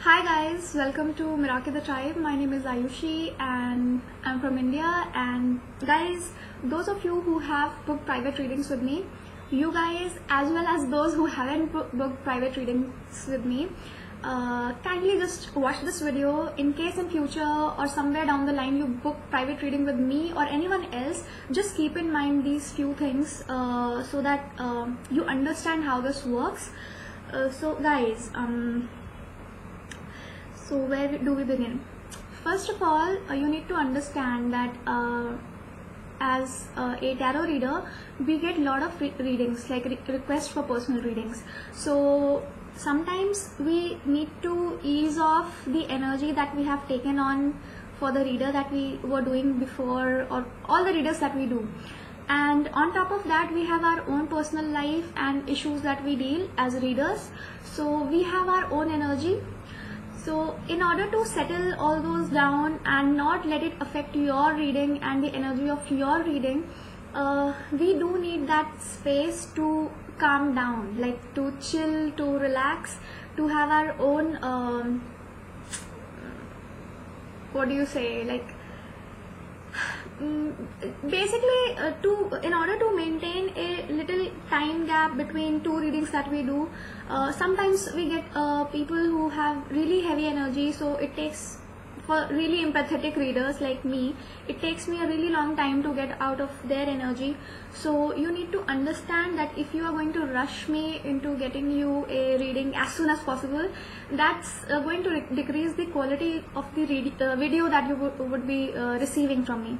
Hi guys, welcome to Meraki Tribe. My name is Ayushi and I'm from India. And guys, those of you who have booked private readings with me, you guys as well as those who haven't booked private readings with me, kindly just watch this video. In case in future or somewhere down the line you book private reading with me or anyone else, just keep in mind these few things so that you understand how this works. So guys, so where do we begin? First of all, you need to understand that as a tarot reader, we get a lot of readings, like requests for personal readings. So sometimes we need to ease off the energy that we have taken on for the reader that we were doing before, or all the readers that we do. And on top of that, we have our own personal life and issues that we deal as readers. So we have our own energy. So in order to settle all those down and not let it affect your reading and the energy of your reading, we do need that space to calm down, like to chill, to relax, to have our own, what do you say, like basically in order to maintain a little time gap between two readings that we do. Sometimes we get people who have really heavy energy, so it takes, for really empathetic readers like me, it takes me a really long time to get out of their energy. So you need to understand that if you are going to rush me into getting you a reading as soon as possible, that's going to decrease the quality of the video that you would be receiving from me.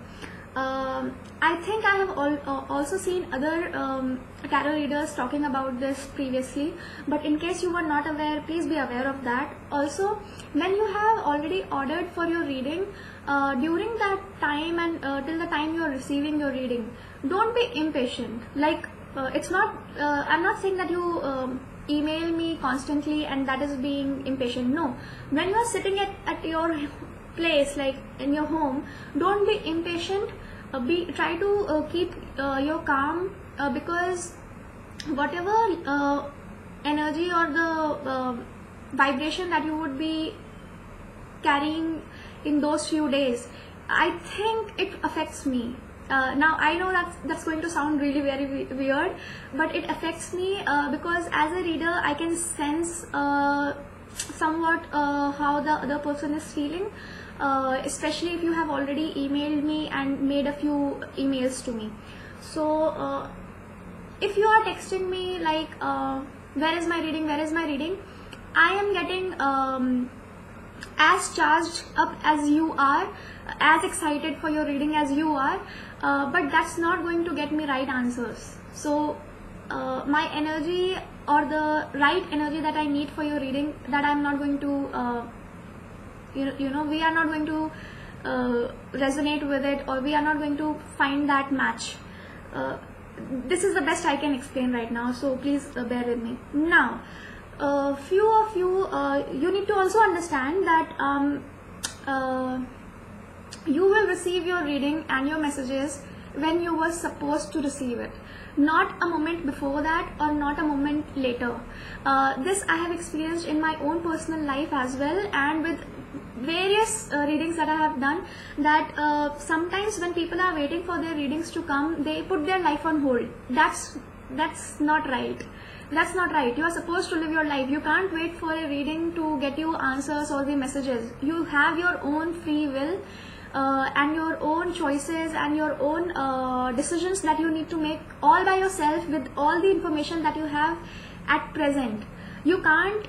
I think I have also seen other tarot readers talking about this previously, but in case you were not aware, please be aware of that. Also, when you have already ordered for your reading, during that time and till the time you are receiving your reading, don't be impatient. Like it's not, I'm not saying that you email me constantly and that is being impatient. No, when you are sitting at your place, like in your home, don't be impatient. Try to keep your calm, because whatever energy or the vibration that you would be carrying in those few days, I think it affects me. Now I know that's going to sound really very weird, but it affects me because as a reader I can sense somewhat how the other person is feeling, especially if you have already emailed me and made a few emails to me. So if you are texting me like where is my reading, I am getting as charged up as you are, as excited for your reading as you are, but that's not going to get me right answers. So my energy or the right energy that I need for your reading, that I'm not going to we are not going to resonate with it, or we are not going to find that match. This is the best I can explain right now, so please bear with me. Now few of you, you need to also understand that you will receive your reading and your messages when you were supposed to receive it, not a moment before that or not a moment later. This I have experienced in my own personal life as well, and with various readings that I have done, that sometimes when people are waiting for their readings to come, they put their life on hold. That's not right. That's not right. You are supposed to live your life. You can't wait for a reading to get you answers or the messages. You have your own free will and your own choices and your own decisions that you need to make all by yourself with all the information that you have at present. You can't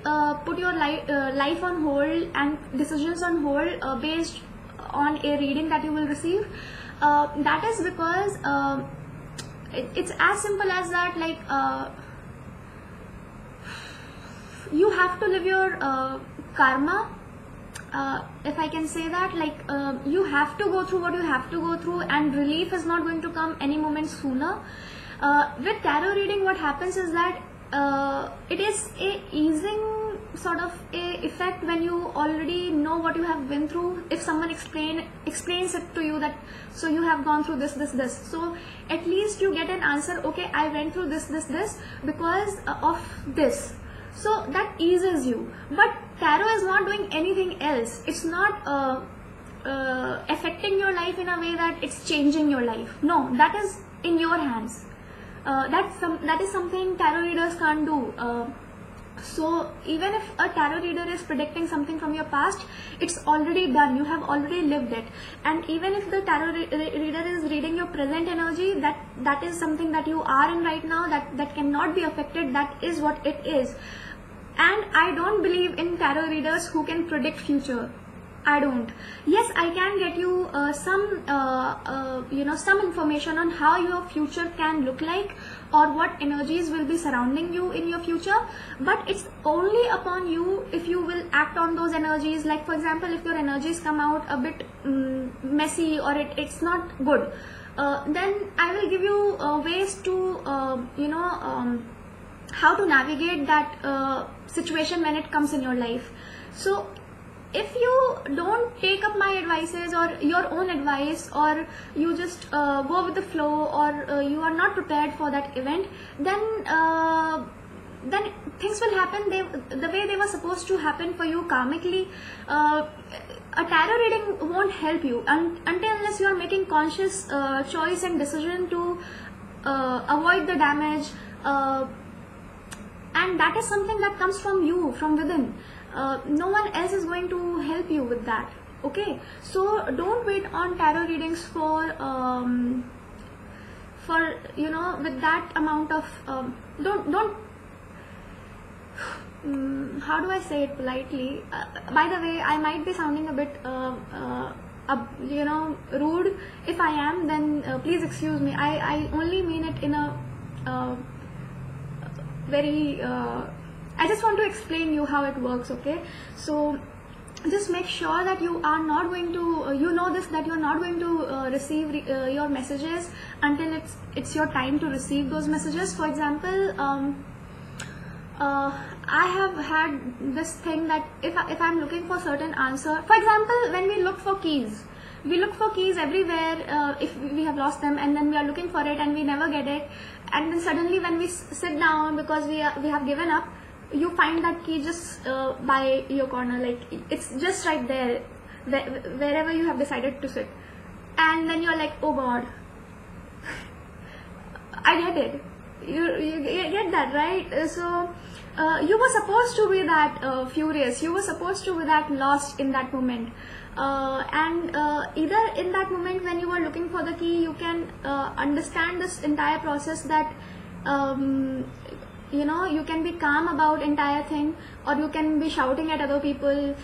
put your life on hold and decisions on hold based on a reading that you will receive. That is because it's as simple as that, like you have to live your karma, if I can say that. Like you have to go through what you have to go through, and relief is not going to come any moment sooner. With tarot reading, what happens is that it is a easing sort of a effect when you already know what you have been through. If someone explains it to you that, so you have gone through this, so at least you get an answer. Okay, I went through this because of this. So that eases you. But tarot is not doing anything else. It's not affecting your life in a way that it's changing your life. No, that is in your hands. That is something tarot readers can't do. So even if a tarot reader is predicting something from your past, it's already done. You have already lived it. And even if the tarot reader is reading your present energy, that is something that you are in right now, that cannot be affected. That is what it is. And I don't believe in tarot readers who can predict future. I don't. Yes, I can get you some information on how your future can look like, or what energies will be surrounding you in your future, but it's only upon you if you will act on those energies. Like for example, if your energies come out a bit messy, or it's not good, then I will give you ways to how to navigate that situation when it comes in your life. So if you don't take up my advices or your own advice, or you just go with the flow, or you are not prepared for that event, then things will happen the way they were supposed to happen for you karmically. A tarot reading won't help you unless you are making conscious choice and decision to avoid the damage, and that is something that comes from you, from within. No one else is going to help you with that. Okay, so don't wait on tarot readings for with that amount of don't how do I say it politely? By the way, I might be sounding a bit rude. If I am, then please excuse me. I only mean it in a very I just want to explain you how it works. Okay, so just make sure that you are not going to that you're not going to receive your messages until it's your time to receive those messages. For example, I have had this thing that if I'm looking for certain answer, for example, when we look for keys everywhere, if we have lost them, and then we are looking for it and we never get it, and then suddenly when we sit down because we have given up, you find that key just by your corner, like it's just right there, wherever you have decided to sit, and then you're like, oh God, I get it. You get that, right? So you were supposed to be that furious, you were supposed to be that lost in that moment, and either in that moment when you were looking for the key, you can understand this entire process, that you can be calm about entire thing, or you can be shouting at other people,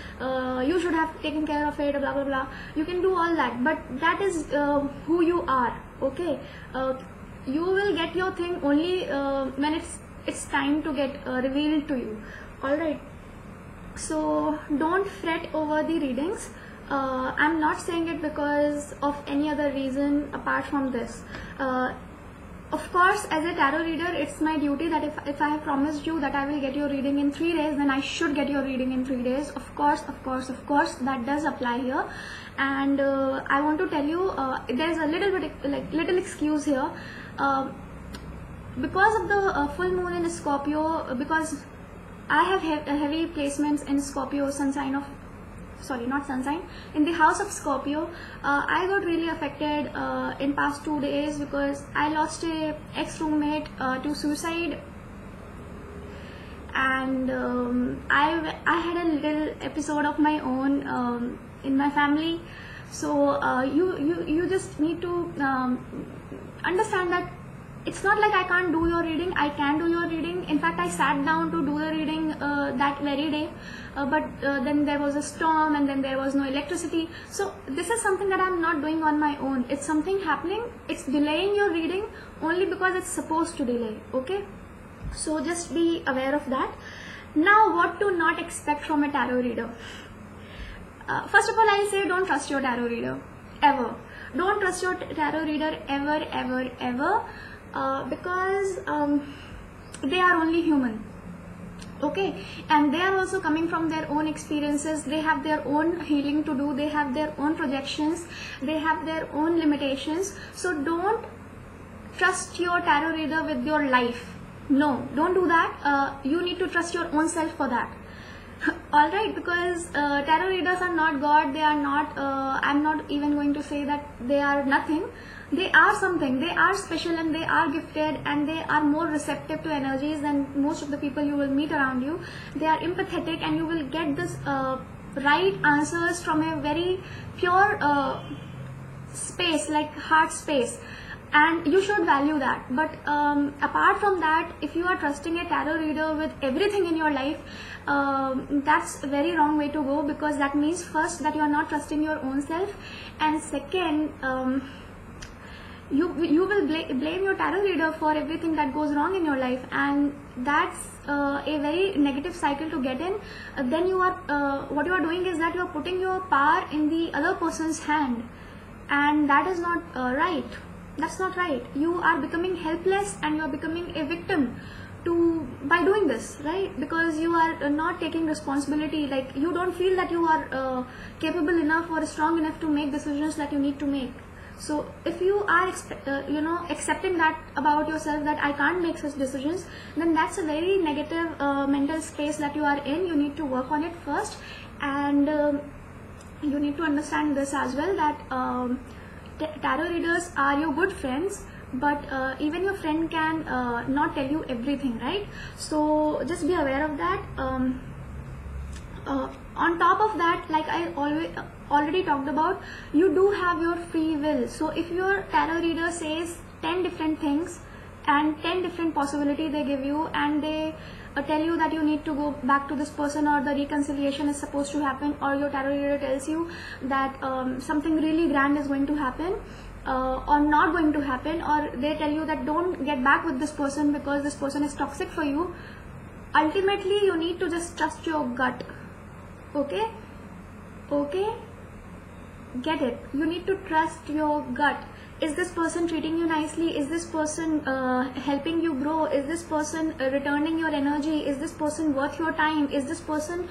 you should have taken care of it, blah blah blah. You can do all that, but that is who you are. Okay, you will get your thing only when it's time to get revealed to you. All right, so don't fret over the readings. I'm not saying it because of any other reason apart from this. Of course, as a tarot reader, it's my duty that if I have promised you that I will get your reading in 3 days, then I should get your reading in 3 days. Of course, that does apply here. And I want to tell you, there's a little excuse here. Because of the full moon in Scorpio, because I have heavy placements in Scorpio, in the house of Scorpio, I got really affected in past 2 days because I lost a ex-roommate to suicide, and I had a little episode of my own in my family. So you just need to understand that it's not like I can't do your reading. I can do your reading. In fact, I sat down to do the reading that very day, but then there was a storm, and then there was no electricity. So this is something that I'm not doing on my own. It's something happening. It's delaying your reading only because it's supposed to delay. Okay, so just be aware of that. Now, what to not expect from a tarot reader? First of all, I'll say don't trust your tarot reader ever. Don't trust your tarot reader ever. Because they are only human. Okay, and they are also coming from their own experiences. They have their own healing to do, they have their own projections, they have their own limitations. So don't trust your tarot reader with your life. No, don't do that. You need to trust your own self for that. All right, because tarot readers are not God. They are not. I'm not even going to say that they are nothing. They are something. They are special and they are gifted and they are more receptive to energies than most of the people you will meet around you. They are empathetic and you will get this right answers from a very pure space, like heart space. And you should value that. But apart from that, if you are trusting a tarot reader with everything in your life, that's a very wrong way to go, because that means first that you are not trusting your own self, and second, you will blame your tarot reader for everything that goes wrong in your life, and that's a very negative cycle to get in. Then you are what you are doing is that you are putting your power in the other person's hand, and that is not right. That's not right. You are becoming helpless and you are becoming a victim by doing this, right? Because you are not taking responsibility. Like, you don't feel that you are capable enough or strong enough to make decisions that you need to make. So if you are accepting that about yourself, that I can't make such decisions, then that's a very negative mental space that you are in. You need to work on it first, and you need to understand this as well, that tarot readers are your good friends, but even your friend can not tell you everything, right? So just be aware of that. On top of that, like I already talked about, you do have your free will. So if your tarot reader says 10 different things and 10 different possibilities they give you, and they tell you that you need to go back to this person, or the reconciliation is supposed to happen, or your tarot reader tells you that something really grand is going to happen or not going to happen, or they tell you that don't get back with this person because this person is toxic for you, ultimately you need to just trust your gut. Okay, get it? You need to trust your gut. Is this person treating you nicely? Is this person helping you grow? Is this person returning your energy? Is this person worth your time? Is this person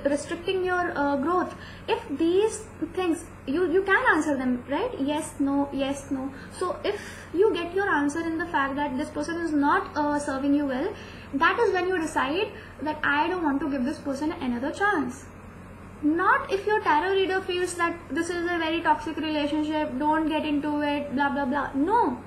restricting your growth? If these things, you can answer them, right? Yes, no, yes, no. So if you get your answer in the fact that this person is not serving you well, that is when you decide that I don't want to give this person another chance. Not if your tarot reader feels that this is a very toxic relationship, don't get into it, blah blah blah. No.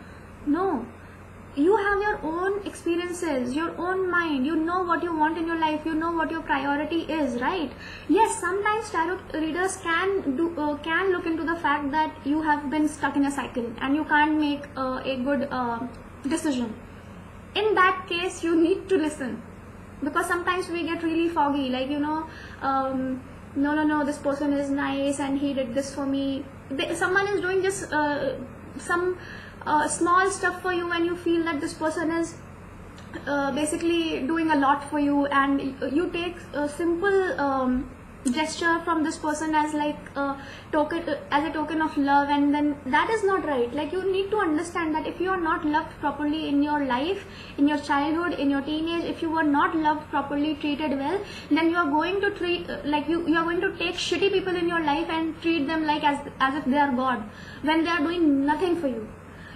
You have your own experiences, your own mind. You know what you want in your life. You know what your priority is, right? Yes, sometimes tarot readers can look into the fact that you have been stuck in a cycle and you can't make a good decision. In that case, you need to listen, because sometimes we get really foggy, like no, this person is nice and he did this for me. Someone is doing just some small stuff for you, and you feel that this person is basically doing a lot for you, and you take a simple gesture from this person as like a token of love, and then that is not right. Like, you need to understand that if you are not loved properly in your life, in your childhood, in your teenage, if you were not loved properly, treated well, then you are going to treat you are going to take shitty people in your life and treat them like as if they are God, when they are doing nothing for you.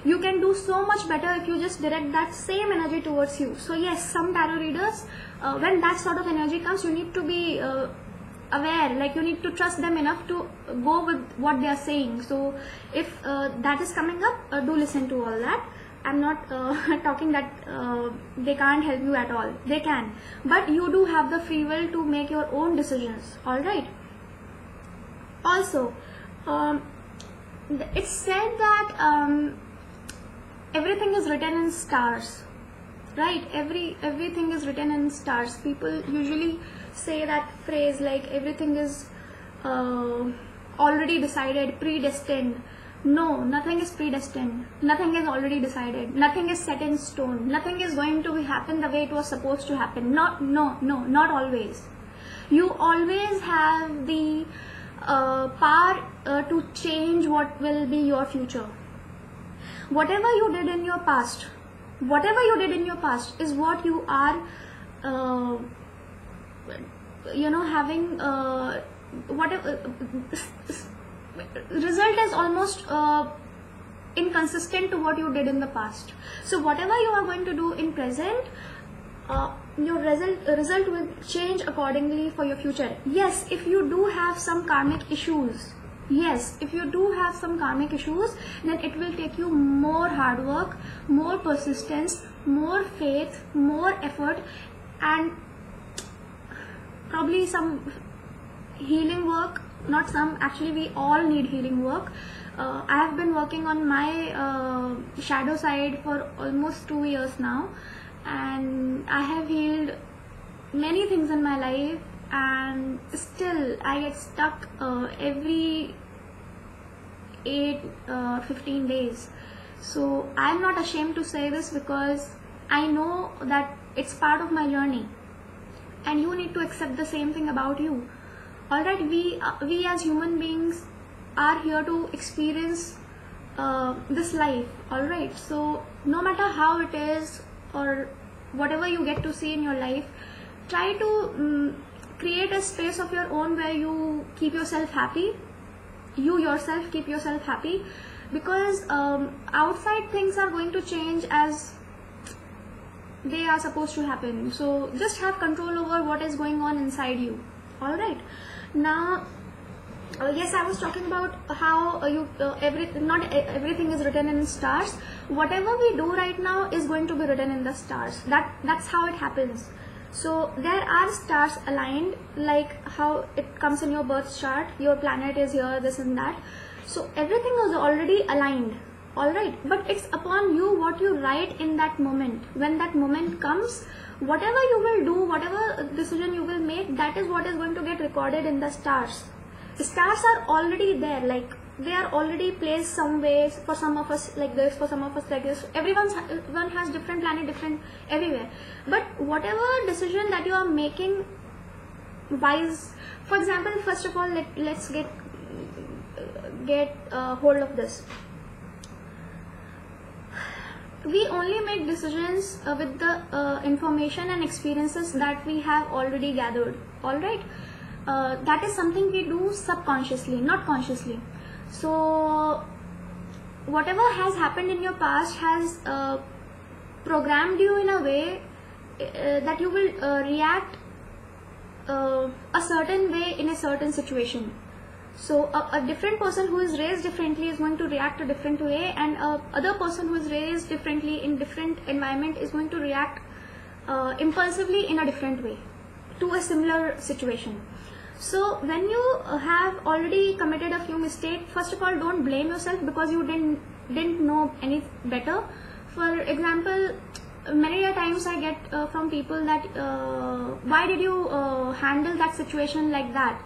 You can do so much better if you just direct that same energy towards you. So yes, some tarot readers, when that sort of energy comes, you need to be aware, like you need to trust them enough to go with what they are saying. So if that is coming up, do listen to all that. I'm not talking that they can't help you at all. They can, but you do have the free will to make your own decisions. All right. Also, it's said that everything is written in stars, right? Everything is written in stars. People usually say that phrase, like everything is already decided, predestined. No, nothing is predestined. Nothing is already decided. Nothing is set in stone. Nothing is going to happen the way it was supposed to happen. No, not always. You always have the power to change what will be your future. Whatever you did in your past is what you are having whatever result is almost inconsistent to what you did in the past. So whatever you are going to do in present, your result will change accordingly for your future. Yes, if you do have some karmic issues, then it will take you more hard work, more persistence, more faith, more effort, and probably some healing work. Not some, actually we all need healing work. I have been working on my shadow side for almost 2 years now, and I have healed many things in my life, and still I get stuck every 15 days. So I'm not ashamed to say this, because I know that it's part of my journey, and you need to accept the same thing about you. Alright, we as human beings are here to experience this life. Alright, so no matter how it is or whatever you get to see in your life, try to create a space of your own where you keep yourself happy. You yourself keep yourself happy, because outside things are going to change as they are supposed to happen. So just have control over what is going on inside you. Alright, now yes, I was talking about how not everything is written in stars. Whatever we do right now is going to be written in the stars. That's how it happens. So there are stars aligned, like how it comes in your birth chart. Your planet is here, this and that. So everything is already aligned. Alright, but it's upon you what you write in that moment. When that moment comes, whatever you will do, whatever decision you will make, that is what is going to get recorded in the stars. The stars are already there, like they are already placed some ways. For some of us like this, for some of us like this. Everyone has different planet, different everywhere. But whatever decision that you are making wise, for example, first of all, let's get hold of this. We only make decisions with the information and experiences that we have already gathered. Alright, that is something we do subconsciously, not consciously. So whatever has happened in your past has programmed you in a way that you will react a certain way in a certain situation. So a different person who is raised differently is going to react a different way, and other person who is raised differently in different environment is going to react impulsively in a different way to a similar situation. So when you have already committed a few mistakes, first of all, don't blame yourself because you didn't know any better. For example, many a times I get from people that why did you handle that situation like that?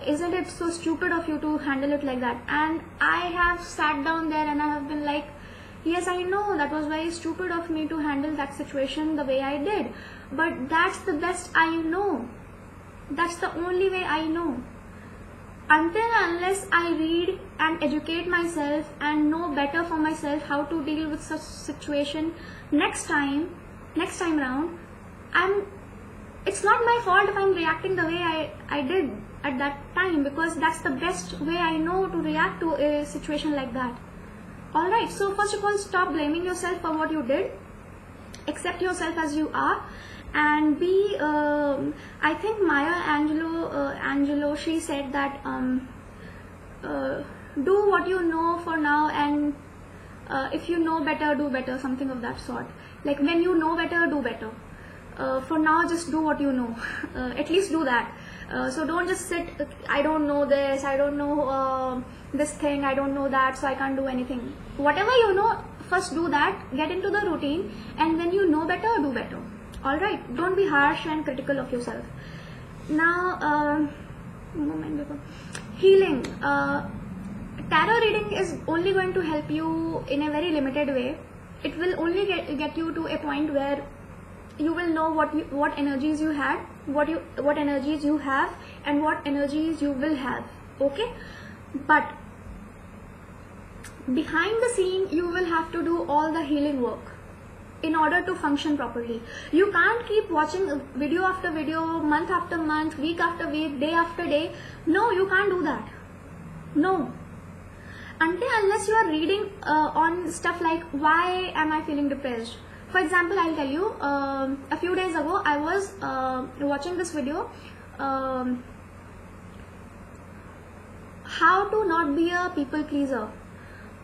Isn't it so stupid of you to handle it like that? And I have sat down there and I have been like, yes, I know that was very stupid of me to handle that situation the way I did, but that's the best I know. That's the only way I know. Until unless I read and educate myself and know better for myself how to deal with such situation next time round, it's not my fault if I'm reacting the way I did at that time, because that's the best way I know to react to a situation like that. Alright, so first of all, stop blaming yourself for what you did. Accept yourself as you are, and be I think Maya Angelou, she said that do what you know for now, and if you know better, do better, something of that sort. Like when you know better, do better. For now, just do what you know. At least do that. So don't just sit, I don't know this, I don't know this thing, I don't know that, so I can't do anything. Whatever you know, first do that, get into the routine, and when you know better, do better. Alright, don't be harsh and critical of yourself. Now, healing. Tarot reading is only going to help you in a very limited way. It will only get you to a point where you will know what energies you had, what energies you have, and what energies you will have. Okay, but behind the scene you will have to do all the healing work in order to function properly. You can't keep watching video after video, month after month, week after week, day after day. No, you can't do that. No, until unless you are reading on stuff like why am I feeling depressed. For example, I'll tell you, a few days ago I was watching this video, how to not be a people pleaser,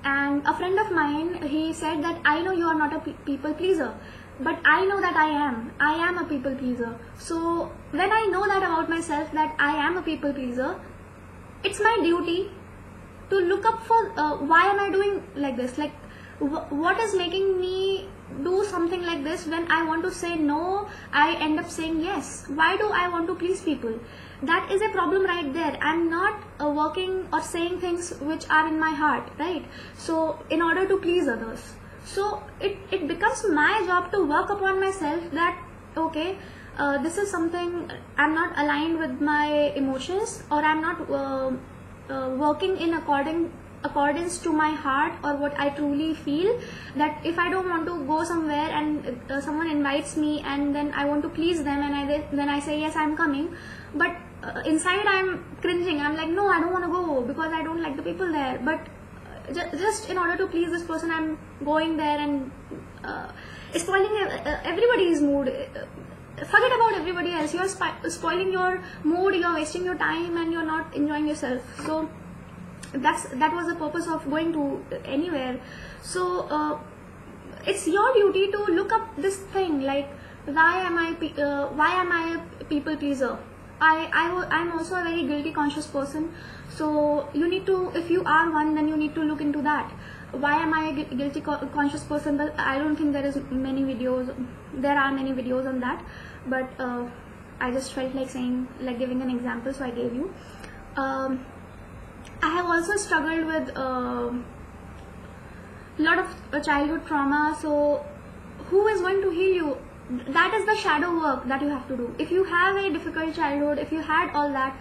and a friend of mine, he said that I know you are not a people pleaser, but I know that I am a people pleaser. So when I know that about myself, that I am a people pleaser, it's my duty to look up for why am I doing like this, like what is making me do something like this. When I want to say no, I end up saying yes. Why do I want to please people? That is a problem right there. I'm not working or saying things which are in my heart, right? So in order to please others, so it becomes my job to work upon myself, that okay, this is something I'm not aligned with my emotions, or I'm not working in accordance to my heart or what I truly feel. That if I don't want to go somewhere and someone invites me and then I want to please them, and then I say yes, I'm coming, but inside I'm cringing. I'm like, no, I don't want to go because I don't like the people there, but just in order to please this person, I'm going there and spoiling everybody's mood. Forget about everybody else. You're spoiling your mood, you're wasting your time, and you're not enjoying yourself. So that was the purpose of going to anywhere. So it's your duty to look up this thing, like why am I a people pleaser. I'm also a very guilty conscious person. So you need to, if you are one, then you need to look into that. Why am I a guilty conscious person? But I don't think there are many videos on that, but I just felt like saying, like giving an example, so I gave you. I have also struggled with a lot of childhood trauma. So who is going to heal you? That is the shadow work that you have to do. If you have a difficult childhood, if you had all that,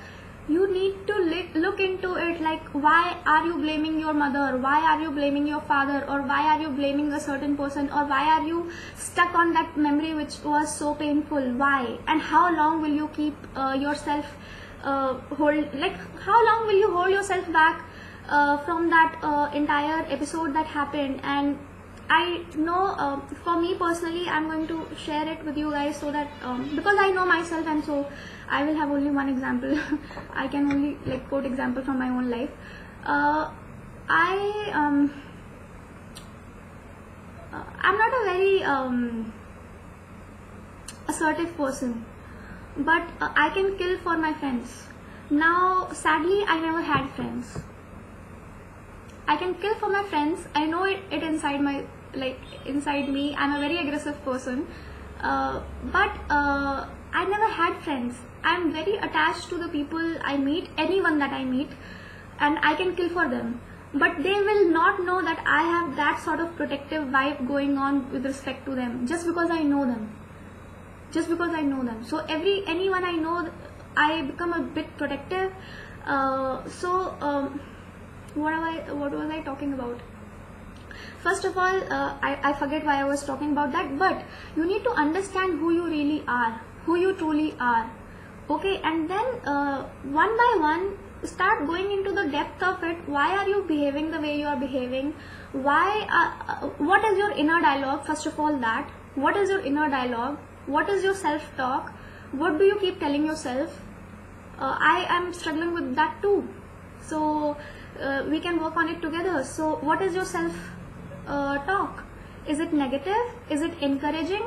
you need to look into it, like why are you blaming your mother, why are you blaming your father, or why are you blaming a certain person, or why are you stuck on that memory which was so painful, why, and how long will you keep yourself how long will you hold yourself back from that entire episode that happened. And I know for me personally, I'm going to share it with you guys, so that because I know myself, and so I will have only one example. I can only like quote example from my own life. I'm not a very assertive person, but I can kill for my friends. Now sadly, I never had friends. I can kill for my friends. I know it inside me. I'm a very aggressive person, but I never had friends. I'm very attached to the people I meet, anyone that I meet, and I can kill for them. But they will not know that I have that sort of protective vibe going on with respect to them, just because I know them. So anyone I know, I become a bit protective. What was I talking about? First of all, I forget why I was talking about that, but you need to understand who you really are, who you truly are. Okay, and then one by one, start going into the depth of it. Why are you behaving the way you are behaving? What is your inner dialogue? First of all, that. What is your inner dialogue? What is your self-talk? What do you keep telling yourself? I am struggling with that too. So we can work on it together. So what is your self-talk? Is it negative? Is it encouraging?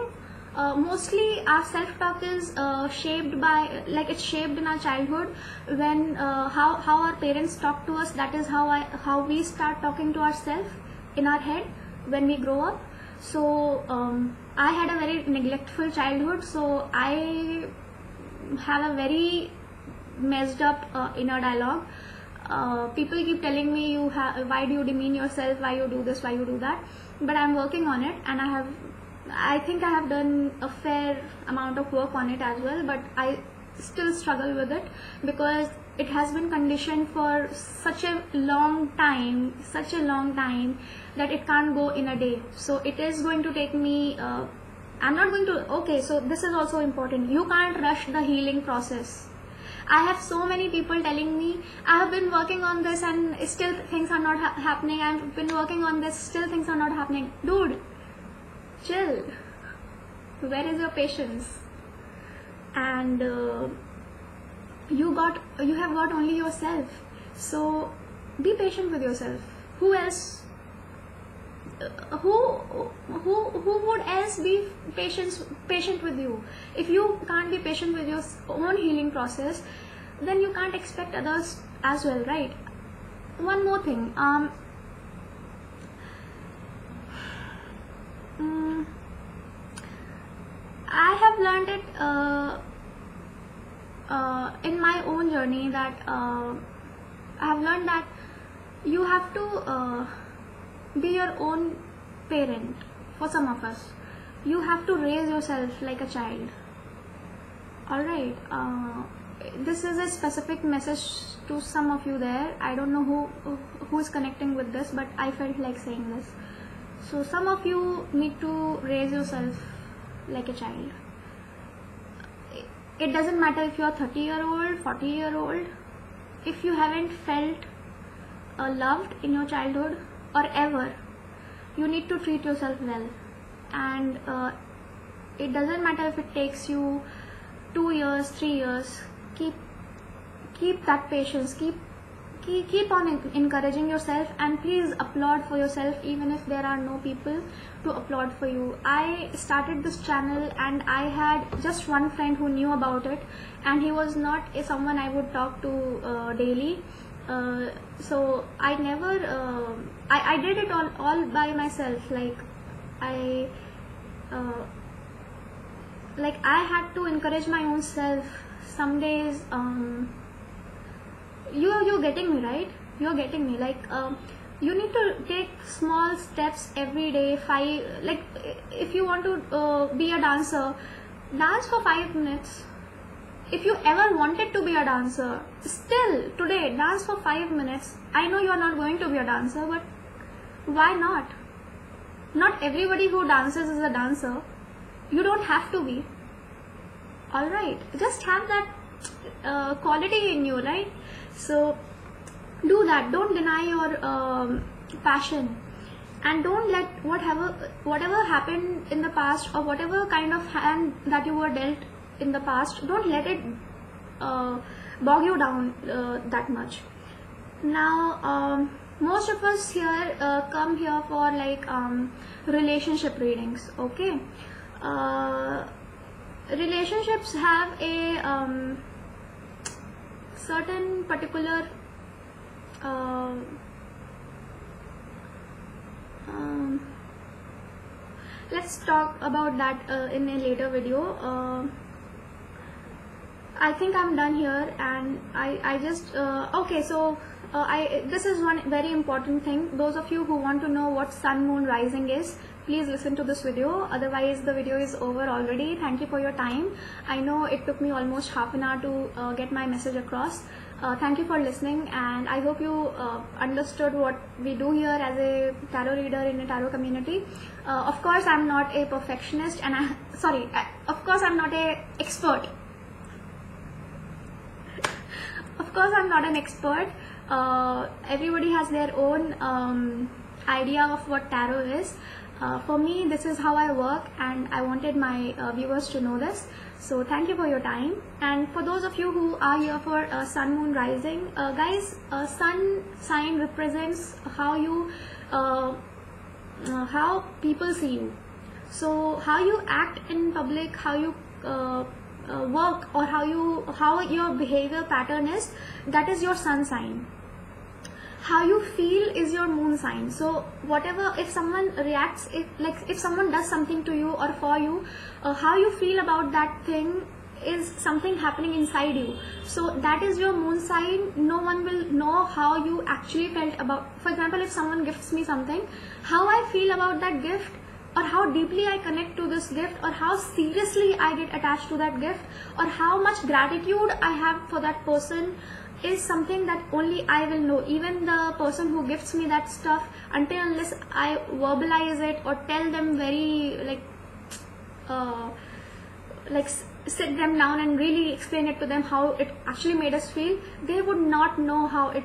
Mostly our self-talk is shaped by, like it's shaped in our childhood, when how our parents talk to us. That is how we start talking to ourselves in our head when we grow up. So I had a very neglectful childhood, so I have a very messed up inner dialogue. People keep telling me, why do you demean yourself, why you do this, why you do that, but I'm working on it, and I think I have done a fair amount of work on it as well, but I still struggle with it because it has been conditioned for such a long time that it can't go in a day. So it is going to take me, I'm not going to, okay, so this is also important. You can't rush the healing process. I have so many people telling me, I have been working on this and still things are not happening. I've been working on this, still things are not happening. Dude, chill. Where is your patience? And you have got only yourself. So be patient with yourself. Who else? Who would else be patient with you? If you can't be patient with your own healing process, then you can't expect others as well, right? One more thing. I have learned it in my own journey that I have learned that you have to be your own parent. For some of us, you have to raise yourself like a child. Alright, this is a specific message to some of you there. I don't know who is connecting with this, but I felt like saying this. So some of you need to raise yourself like a child. It doesn't matter if you are 30-year-old, 40-year-old. If you haven't felt loved in your childhood or ever, you need to treat yourself well. And it doesn't matter if it takes you 2 years, 3 years. Keep that patience. Keep on encouraging yourself, and please applaud for yourself even if there are no people to applaud for you. I started this channel and I had just one friend who knew about it, and he was not someone I would talk to daily. So I never I did it all by myself. Like I had to encourage my own self. Some days you're getting me, right? You're getting me. Like you need to take small steps every day. Like if you want to be a dancer, dance for 5 minutes. If you ever wanted to be a dancer, still today dance for 5 minutes. I know you are not going to be a dancer, but why not? Not everybody who dances is a dancer. You don't have to be. Alright, just have that quality in you, right? So do that. Don't deny your passion, and don't let whatever happened in the past, or whatever kind of hand that you were dealt in the past, don't let it bog you down that much. Now most of us here come here for like relationship readings. Okay, relationships have a certain particular let's talk about that in a later video. I think I'm done here, and I just okay, so this is one very important thing. Those of you who want to know what sun moon rising is, please listen to this video. Otherwise the video is over already. Thank you for your time. I know it took me almost half an hour to get my message across. Thank you for listening, and I hope you understood what we do here as a tarot reader in a tarot community. Of course I'm not a perfectionist, and of course I'm not a expert. Of course I'm not an expert. Everybody has their own idea of what tarot is. For me, this is how I work, and I wanted my viewers to know this. So thank you for your time. And for those of you who are here for sun moon rising, guys, sun sign represents how you how people see you. So how you act in public, how you work, or how your behavior pattern is, that is your sun sign. How you feel is your moon sign. So whatever, if someone reacts, if someone does something to you or for you, how you feel about that thing is something happening inside you. So that is your moon sign. No one will know how you actually felt about, for example, if someone gifts me something, how I feel about that gift, or how deeply I connect to this gift, or how seriously I get attached to that gift, or how much gratitude I have for that person, is something that only I will know. Even the person who gifts me that stuff, until unless I verbalize it or tell them very sit them down and really explain it to them how it actually made us feel, they would not know how it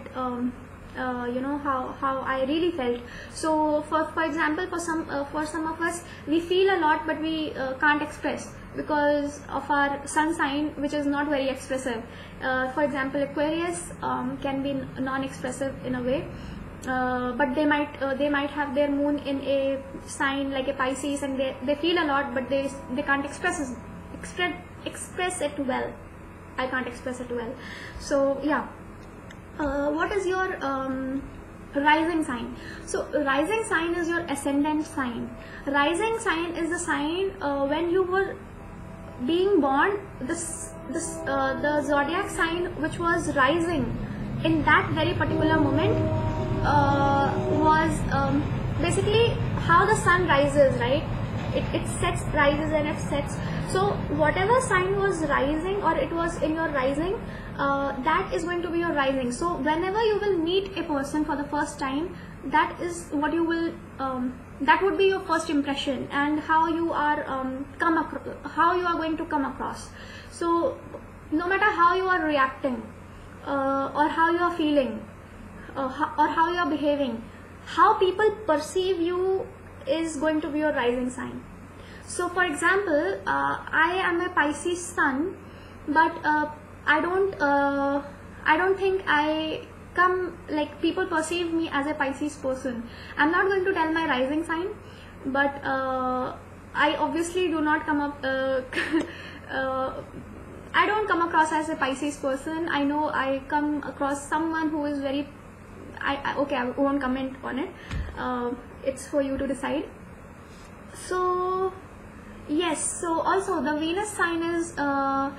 how I really felt. So for example, for some of us, we feel a lot, but we can't express because of our sun sign, which is not very expressive. For example, Aquarius can be non-expressive in a way, but they might have their moon in a sign like a Pisces, and they feel a lot, but they can't express it well. I can't express it well. So yeah. What is your rising sign? So rising sign is your ascendant sign. Rising sign is the sign when you were being born. The zodiac sign which was rising in that very particular moment was basically how the sun rises, right? It sets, rises, and it sets. So whatever sign was rising, or it was in your rising, that is going to be your rising. So whenever you will meet a person for the first time, that is what you will that would be your first impression, and how you are how you are going to come across. So no matter how you are reacting, or how you are feeling, or how you are behaving, how people perceive you is going to be your rising sign. So for example, I am a Pisces sun, but I don't think I come, like, people perceive me as a Pisces person. I'm not going to tell my rising sign, but I obviously do not come up I don't come across as a Pisces person. I know I come across someone who is very okay, I won't comment on it. It's for you to decide. So yes, so also the Venus sign is how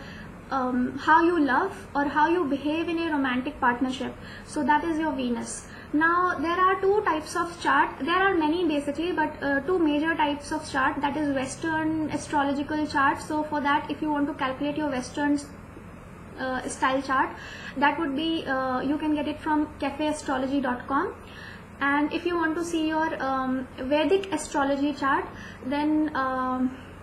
you love or how you behave in a romantic partnership. So that is your Venus. Now there are two types of chart. There are many basically, but two major types of chart. That is Western astrological chart. So for that, if you want to calculate your Western style chart, that would be you can get it from cafeastrology.com. And if you want to see your Vedic astrology chart, then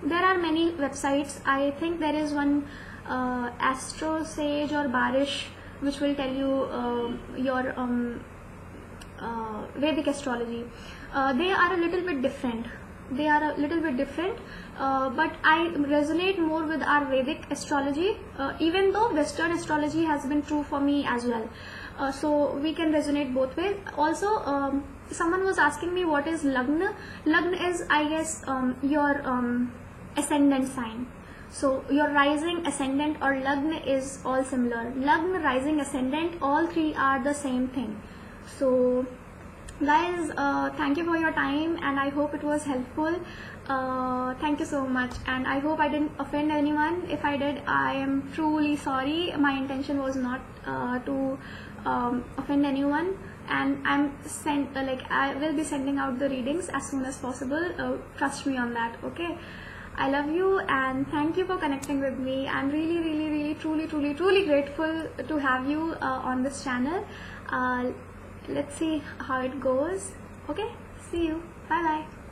there are many websites. I think there is one Astro Sage or Barish, which will tell you your Vedic astrology. They are a little bit different. But I resonate more with our Vedic astrology, even though Western astrology has been true for me as well. So we can resonate both ways. Also, someone was asking me what is Lagna. Lagna is, I guess, your ascendant sign. So your rising, ascendant, or Lagna is all similar. Lagna, rising, ascendant, all three are the same thing. So guys, thank you for your time, and I hope it was helpful. Thank you so much, and I hope I didn't offend anyone. If I did, I am truly sorry. My intention was not to offend anyone, and I will be sending out the readings as soon as possible. Trust me on that, okay? I love you, and thank you for connecting with me. I'm really truly grateful to have you on this channel. Let's see how it goes. Okay, see you. Bye bye.